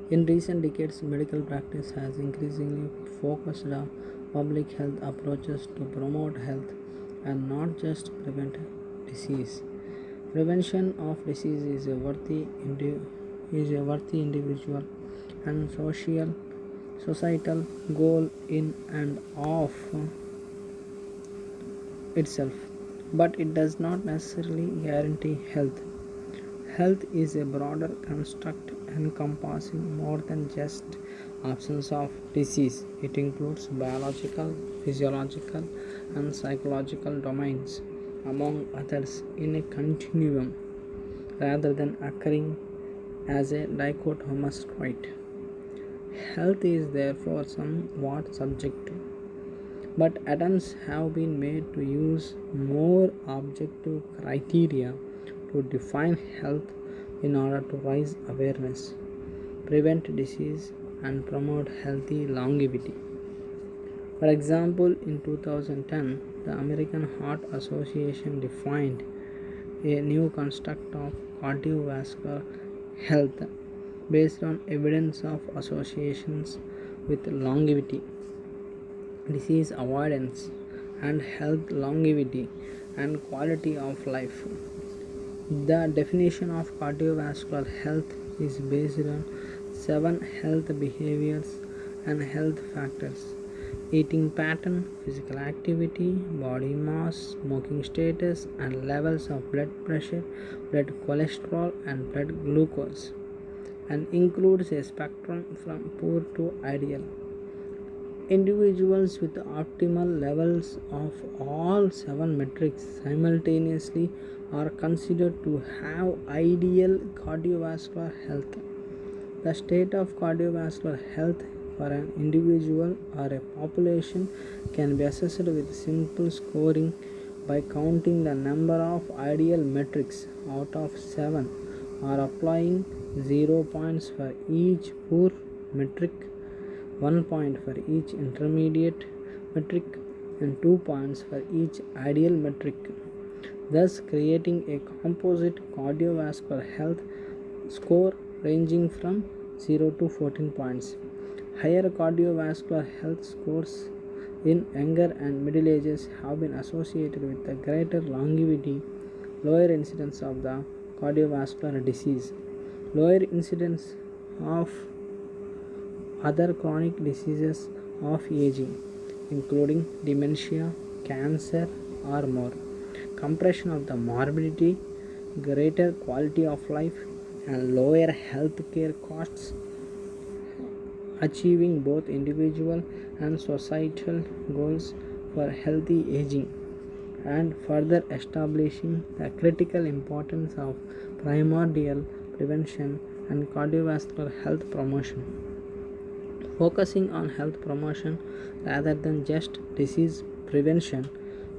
In recent decades, medical practice has increasingly focused on public health approaches to promote health and not just prevent disease. Prevention of disease is a worthy individual and societal goal in and of itself, but it does not necessarily guarantee health. Health is a broader construct encompassing more than just absence of disease. It includes biological, physiological, and psychological domains, among others, in a continuum rather than occurring as a dichotomous trait. Health is therefore somewhat subjective, but attempts have been made to use more objective criteria to define health in order to raise awareness, prevent disease, and promote healthy longevity. For example, in 2010, the American Heart Association defined a new construct of cardiovascular health based on evidence of associations with longevity, disease avoidance, and health longevity and quality of life. The definition of cardiovascular health is based on seven health behaviors and health factors: eating pattern, physical activity, body mass, smoking status, and levels of blood pressure, blood cholesterol, and blood glucose, and includes a spectrum from poor to ideal. Individuals with optimal levels of all seven metrics simultaneously are considered to have ideal cardiovascular health. The state of cardiovascular health for an individual or a population can be assessed with simple scoring by counting the number of ideal metrics out of 7 or applying 0 points for each poor metric, 1 point for each intermediate metric, and 2 points for each ideal metric, thus creating a composite cardiovascular health score ranging from 0 to 14 points. Higher cardiovascular health scores in younger and middle ages have been associated with the greater longevity, lower incidence of the cardiovascular disease, lower incidence of other chronic diseases of aging, including dementia, cancer, or more, compression of the morbidity, greater quality of life, and lower healthcare costs, achieving both individual and societal goals for healthy aging, and further establishing the critical importance of primordial prevention and cardiovascular health promotion. Focusing on health promotion rather than just disease prevention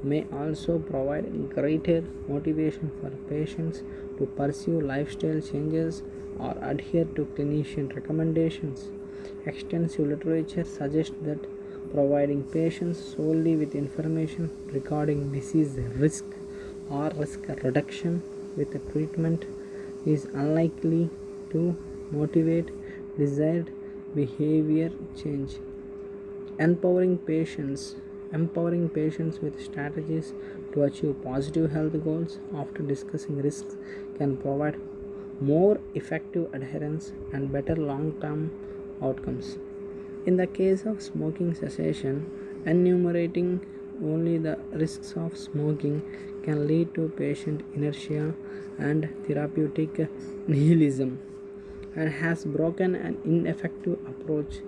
may also provide greater motivation for patients to pursue lifestyle changes or adhere to clinician recommendations. Extensive literature suggests that providing patients solely with information regarding disease risk or risk reduction with a treatment is unlikely to motivate desired behavior change. Empowering patients with strategies to achieve positive health goals after discussing risks can provide more effective adherence and better long-term outcomes. In the case of smoking cessation, enumerating only the risks of smoking can lead to patient inertia and therapeutic nihilism, and has broken an ineffective approach,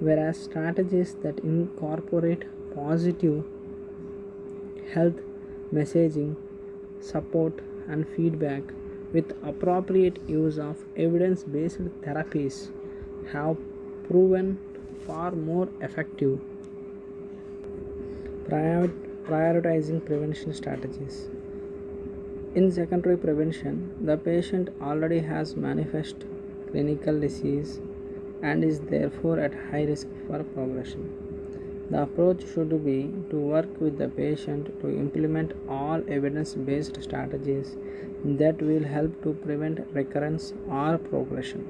whereas strategies that incorporate positive health messaging, support, and feedback with appropriate use of evidence based therapies have proven far more effective. Prioritizing prevention strategies. In secondary prevention, the patient already has manifest clinical disease and is therefore at high risk for progression. The approach should be to work with the patient to implement all evidence based strategies that will help to prevent recurrence or progression.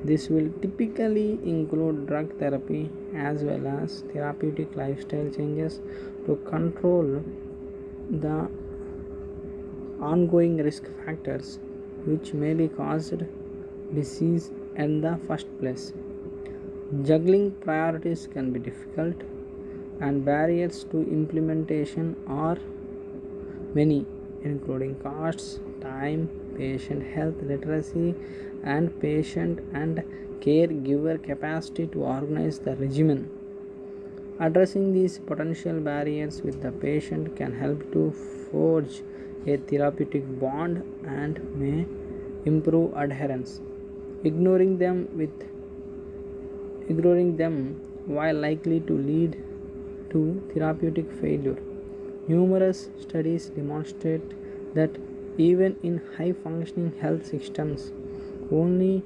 This will typically include drug therapy as well as therapeutic lifestyle changes to control the ongoing risk factors which may be caused disease in the first place. Juggling priorities can be difficult, and barriers to implementation are many, including costs, time, patient health literacy, and patient and caregiver capacity to organize the regimen. Addressing these potential barriers with the patient can help to forge a therapeutic bond and may improve adherence. Ignoring them with ignoring them while likely to lead to therapeutic failure. Numerous studies demonstrate that even in high functioning health systems, only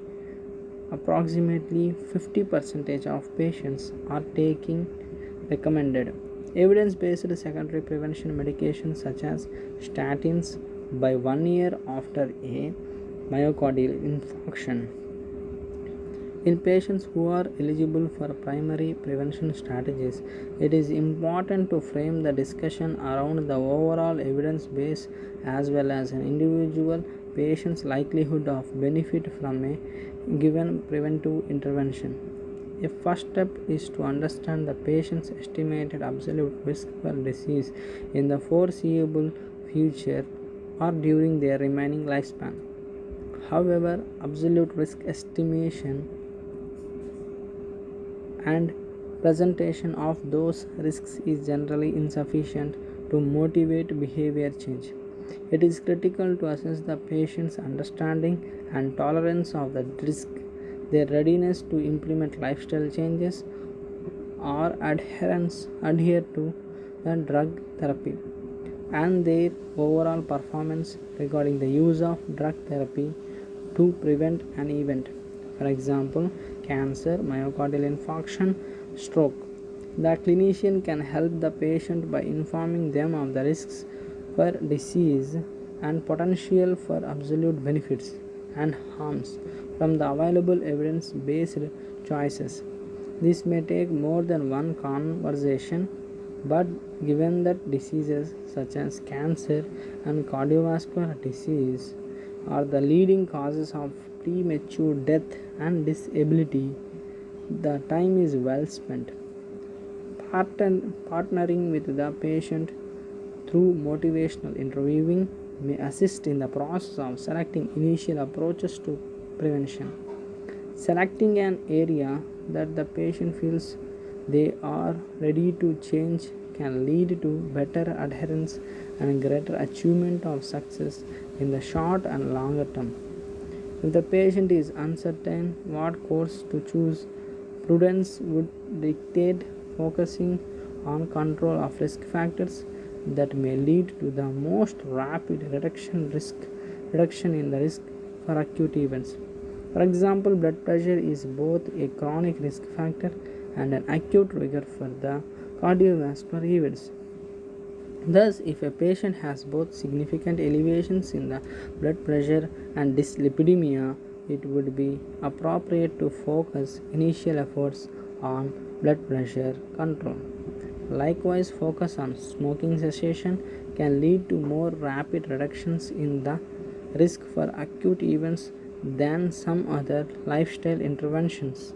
approximately 50% of patients are taking recommended evidence based secondary prevention medications such as statins by 1 year after a myocardial infarction. In patients who are eligible for primary prevention strategies, it is important to frame the discussion around the overall evidence base as well as an individual patient's likelihood of benefit from a given preventive intervention. A first step is to understand the patient's estimated absolute risk for disease in the foreseeable future or during their remaining lifespan. However, absolute risk estimation and presentation of those risks is generally insufficient to motivate behavior change. It is critical to assess the patient's understanding and tolerance of the risk, their readiness to implement lifestyle changes, or adhere to the drug therapy, and their overall performance regarding the use of drug therapy to prevent an event, for example, cancer, myocardial infarction, stroke. The clinician can help the patient by informing them of the risks for disease and potential for absolute benefits and harms from the available evidence based choices. This may take more than one conversation, but given that diseases such as cancer and cardiovascular disease are the leading causes of premature death and disability, the time is well spent. Partnering with the patient through motivational interviewing may assist in the process of selecting initial approaches to prevention. Selecting an area that the patient feels they are ready to change can lead to better adherence and greater achievement of success in the short and longer term. If the patient is uncertain what course to choose, prudence would dictate focusing on control of risk factors that may lead to the most rapid reduction in the risk for acute events. For example, blood pressure is both a chronic risk factor and an acute trigger for the cardiovascular events. Thus, if a patient has both significant elevations in the blood pressure and dyslipidemia, it would be appropriate to focus initial efforts on blood pressure control. Likewise, focus on smoking cessation can lead to more rapid reductions in the risk for acute events than some other lifestyle interventions.